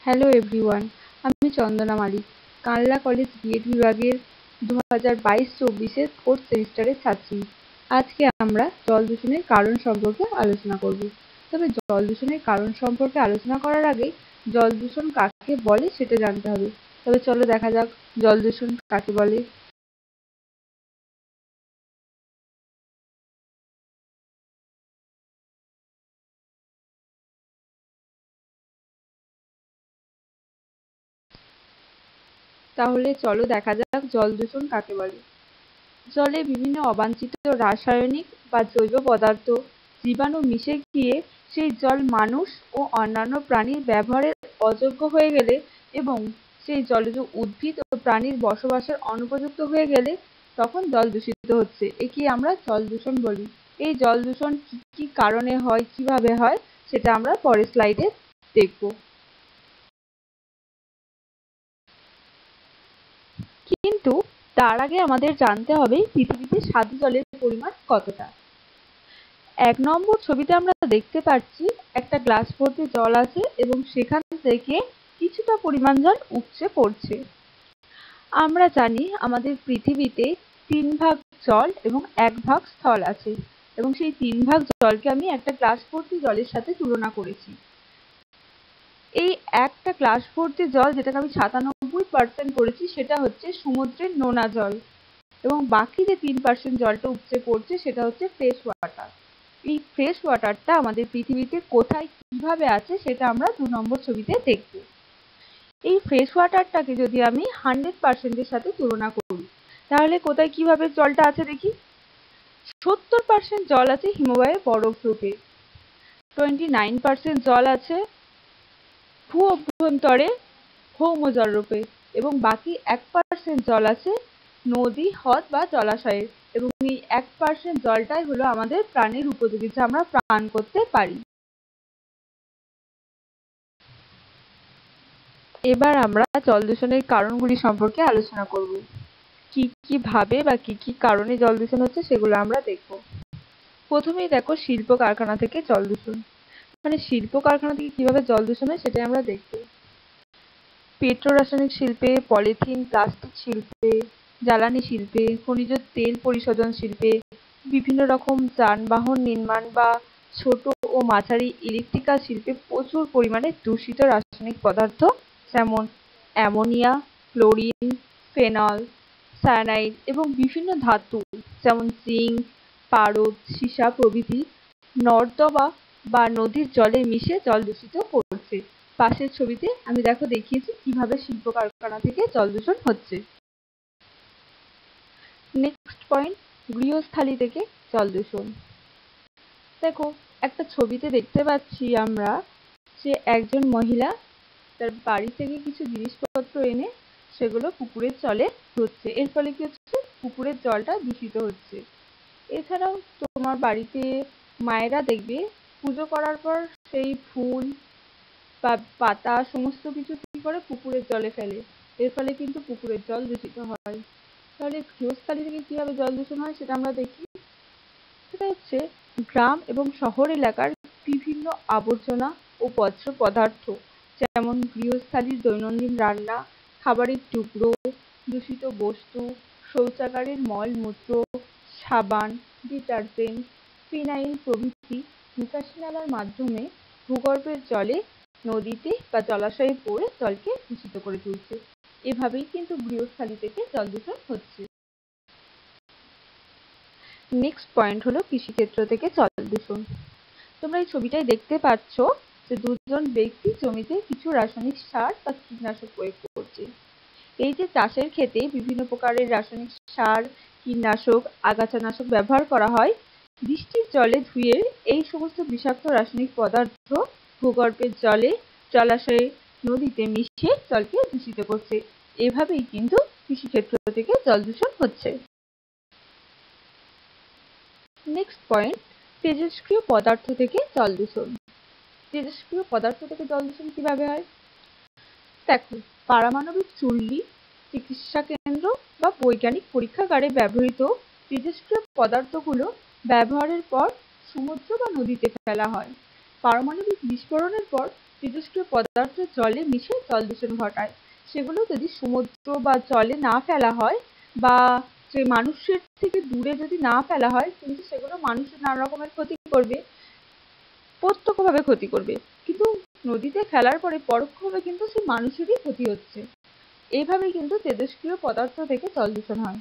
Hello everyone, আমি চন্দনা মালিক, কানলা college B Ed বিভাগের 2022-24-এর fourth সেমিস্টারের ছাত্রী। আজকে আমরা জল দূষণের কারণ সম্পর্কে আলোচনা করব। তবে জল দূষণের কারণ সম্পর্কে আলোচনা করার আগে জল দূষণ কাকে বলে সেটা জানতে হবে। তবে চলো দেখা যাক জল দূষণ কাকে বলে। তাহলে চলো দেখা যাক জল দূষণ কাকে বলে। জলে বিভিন্ন অবাঞ্ছিত রাসায়নিক বা জৈব পদার্থ, জীবাণু মিশে গিয়ে সেই জল মানুষ ও অন্যান্য প্রাণীর ব্যবহারের অযোগ্য হয়ে গেলে এবং সেই জলজ উদ্ভিদ ও প্রাণীর বসবাসের অনুপযুক্ত হয়ে গেলে তখন জল দূষিত হচ্ছে। একে আমরা জল দূষণ বলি। এই জল দূষণ কি কি কারণে হয়, কিভাবে হয় সেটা আমরা পরের স্লাইডে দেখব। কিন্তু তার আগে আমাদের জানতে হবে পৃথিবীতে স্বাদু জলের পরিমাণ কতটা। 1 নম্বর ছবিতে আমরা দেখতে পাচ্ছি একটা গ্লাস ভর্তি জল আছে এবং সেখান থেকে কিছুটা পরিমাণ জল উপচে পড়ছে। আমরা জানি আমাদের পৃথিবীতে 3 ভাগ জল এবং 1 ভাগ স্থল আছে এবং সেই 3 ভাগ জলকে আমি একটা গ্লাস ভর্তি জলের সাথে তুলনা করেছি। এই একটা গ্লাস ভর্তি জল যেটাকে আমি 97% করেছি সেটা হচ্ছে সমুদ্রের নোনা জল এবং বাকি যে 3% জলটা উপচে পড়ছে সেটা হচ্ছে ফ্রেশ ওয়াটার। এই ফ্রেশ ওয়াটারটা আমাদের পৃথিবীতে কোথায় কিভাবে আছে সেটা আমরা 2 নম্বর ছবিতে দেখব। এই ফ্রেশ ওয়াটারটাকে যদি আমি 100% এর সাথে তুলনা করি তাহলে কোথায় কিভাবে জলটা আছে দেখি। 70% জল আছে হিমবাহের বরফ রূপে, 29% জল আছে ভূ অভ্যন্তরে ভৌম জল রূপে এবং বাকি 1% জল আছে নদী, হ্রদ বা জলাশয়ে এবং এই 1% জলটাই হলো আমাদের প্রাণের উপযোগী, যা আমরা পান করতে পারি। এবার আমরা জল দূষণের কারণগুলি সম্পর্কে আলোচনা করব। কি কি ভাবে বা কি কি কারণে জল দূষণ হচ্ছে সেগুলো আমরা দেখব। প্রথমেই দেখো শিল্প কারখানা থেকে জল দূষণ, মানে শিল্প কারখানা থেকে কিভাবে জল দূষণ হয় সেটাই আমরা দেখব। পেট্রো রাসায়নিক শিল্পে, পলিথিন প্লাস্টিক শিল্পে, জ্বালানি শিল্পে, খনিজ তেল পরিশোধন শিল্পে, বিভিন্ন রকম যানবাহন নির্মাণ বা ছোট ও মাঝারি ইলেকট্রিক্যাল শিল্পে প্রচুর পরিমাণে দূষিত রাসায়নিক পদার্থ যেমন অ্যামোনিয়া, ক্লোরিন, ফেনল, সায়ানাইড এবং বিভিন্ন ধাতু যেমন জিঙ্ক, পারদ, সীসা প্রভৃতি নর্দমা বা নদীর জলে মিশে জল দূষিত করছে। পাশের ছবিতে আমি দেখিয়েছি কিভাবে শিল্প কারখানা থেকে জল দূষণ হচ্ছে। নেক্সট পয়েন্ট, গৃহস্থালী থেকে জল দূষণ। দেখো একটা ছবিতে দেখতে পাচ্ছি আমরা যে একজন মহিলা তার বাড়ি থেকে কিছু জিনিসপত্র এনে সেগুলো পুকুরের জলে ধুচ্ছে। এর ফলে কি হচ্ছে, পুকুরের জলটা দূষিত হচ্ছে। এছাড়াও তোমার বাড়িতে মায়েরা দেখবে পুজো করার পর সেই ফুল বা পাতা সমস্ত কিছু কি করে পুকুরের জলে ফেলে, এর ফলে কিন্তু পুকুরের জল দূষিত হয়। তাহলে গৃহস্থালী থেকে কিভাবে জল দূষণ হয় সেটা আমরা দেখি। সেটা হচ্ছে গ্রাম এবং শহর এলাকার বিভিন্ন আবর্জনা ও বর্জ্য পদার্থ যেমন গৃহস্থালীর দৈনন্দিন রান্না, খাবারের টুকরো, দূষিত বস্তু, শৌচাগারের মলমূত্র, সাবান, ডিটারজেন্ট, ফিনাইল প্রভৃতি নিকাশি নালার মাধ্যমে ভূগর্ভের জলে, নদীতে বা জলাশয়ে পড়ে জলকে দূষিত করে তুলছে। এভাবেই কিন্তু গৃহস্থালী থেকে জল দূষণ হচ্ছে। নেক্সট পয়েন্ট হলো কৃষিক্ষেত্র থেকে জল দূষণ। তোমরা এই ছবিটায় দেখতে পাচ্ছ যে দুজন ব্যক্তি জমিতে কিছু রাসায়নিক সার বা কীটনাশক প্রয়োগ করছে। এই যে চাষের ক্ষেত্রে বিভিন্ন প্রকারের রাসায়নিক সার, কীটনাশক, আগাছানাশক ব্যবহার করা হয়, বৃষ্টির জলে ধুয়ে এই সমস্ত বিষাক্ত রাসায়নিক পদার্থ ভূগর্ভের জলে, জলাশয়ে, নদীতে মিশিয়ে জলকে দূষিত করছে। এভাবেই কিন্তু কৃষিক্ষেত্র থেকে জল দূষণ হচ্ছে। নেক্সট পয়েন্ট, তেজস্ক্রিয় পদার্থ থেকে জল দূষণ। তেজস্ক্রিয় পদার্থ থেকে জল দূষণ কিভাবে হয়? দেখো, পারমাণবিক চুল্লি, চিকিৎসা কেন্দ্র বা বৈজ্ঞানিক পরীক্ষাগারে ব্যবহৃত তেজস্ক্রিয় পদার্থগুলো ব্যবহারের পর সমুদ্র বা নদীতে ফেলা হয়। পারমাণবিক বিস্ফোরণের পর তেজস্ক্রিয় পদার্থ জলে মিশে জল দূষণ ঘটায়। সেগুলো যদি সমুদ্র বা জলে না ফেলা হয় বা যে মানুষের থেকে দূরে যদি না ফেলা হয়, কিন্তু সেগুলো মানুষের নানা রকমের ক্ষতি করবে, প্রত্যক্ষভাবে ক্ষতি করবে, কিন্তু নদীতে ফেলার পরে পরোক্ষভাবে কিন্তু সেই মানুষেরই ক্ষতি হচ্ছে। এইভাবে কিন্তু তেজস্ক্রিয় পদার্থ থেকে জল দূষণ হয়।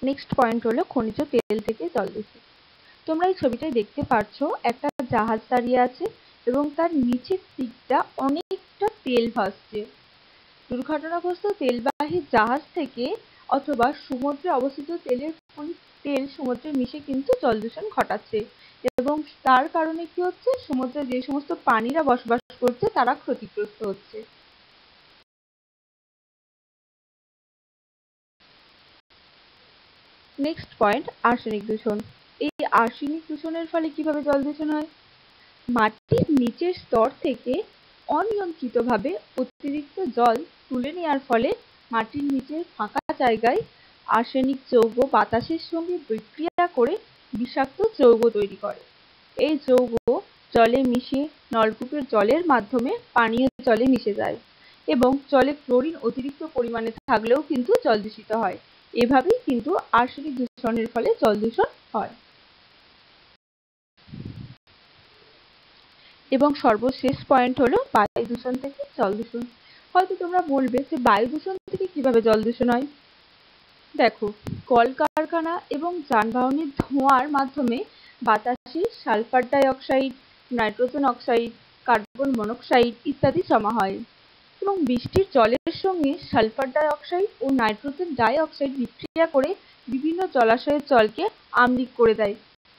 নেক্সট পয়েন্ট হলো খনিজ তেল থেকে জল দূষণ। তোমরা এই ছবিটাই দেখতে পাচ্ছ, একটা জাহাজ দাঁড়িয়ে আছে এবং তার নিচের দিকটা অনেকটা তেল ভাসছে। দুর্ঘটনাগ্রস্ত তেলবাহী জাহাজ থেকে অথবা সমুদ্রে অবস্থিত তেল সমুদ্রে মিশে কিন্তু জল দূষণ ঘটাচ্ছে এবং তার কারণে কি হচ্ছে, সমুদ্রে যে সমস্ত প্রাণীরা বসবাস করছে তারা ক্ষতিগ্রস্ত হচ্ছে। নেক্সট পয়েন্ট, আর্সেনিক দূষণ। এই আর্সেনিক দূষণের ফলে কিভাবে জল দূষণ হয়? মাটির নিচের স্তর থেকে অনিয়ন্ত্রিতভাবে অতিরিক্ত জল তুলে নেওয়ার ফলে মাটির নিচের ফাঁকা জায়গায় আর্সেনিক যৌগ বাতাসের সঙ্গে বিক্রিয়া করে বিষাক্ত যৌগ তৈরি করে। এই যৌগ জলে মিশে নলকূপের জলের মাধ্যমে পানীয় জলে মিশে যায় এবং জলে ক্লোরিন অতিরিক্ত পরিমাণে থাকলেও কিন্তু জল দূষিত হয়। এভাবেই কিন্তু আর্সেনিক দূষণের ফলে জল দূষণ হয়। এবং সর্বশেষ পয়েন্ট হলো বায়ু দূষণ থেকে জল দূষণ। হয়তো তোমরা বলবে যে বায়ু দূষণ থেকে কিভাবে জল দূষণ হয়? দেখো, কলকারখানা এবং যানবাহনের ধোঁয়ার মাধ্যমে বাতাসে sulphur dioxide, nitrogen oxide, carbon monoxide ইত্যাদি জমা হয় এবং বৃষ্টির জলের সঙ্গে সালফার ডাই অক্সাইড ও নাইট্রোজেন ডাই অক্সাইড বিক্রিয়া করে বিভিন্ন জলাশয়ের জলকে আম্লিক করে দেয়।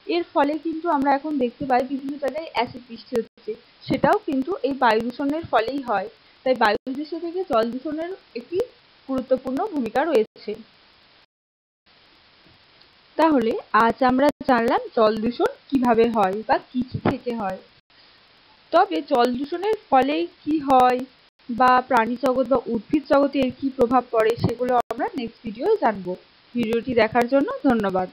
এর ফলে কিন্তু আমরা এখন দেখতে পাই বিভিন্ন জায়গায় অ্যাসিড বৃষ্টি হচ্ছে, সেটাও কিন্তু এই বায়ু দূষণের ফলেই হয়। তাই বায়ু দূষণ থেকে জল দূষণের একটি গুরুত্বপূর্ণ ভূমিকা রয়েছে। তাহলে আজ আমরা জানলাম জল দূষণ কিভাবে হয় বা কি কি থেকে হয়। তবে জল দূষণের ফলে কি হয় বা প্রাণী জগৎ বা উদ্ভিদ জগতে এর কি প্রভাব পড়ে সেগুলো আমরা নেক্সট ভিডিওয়ে জানবো। ভিডিওটি দেখার জন্য ধন্যবাদ।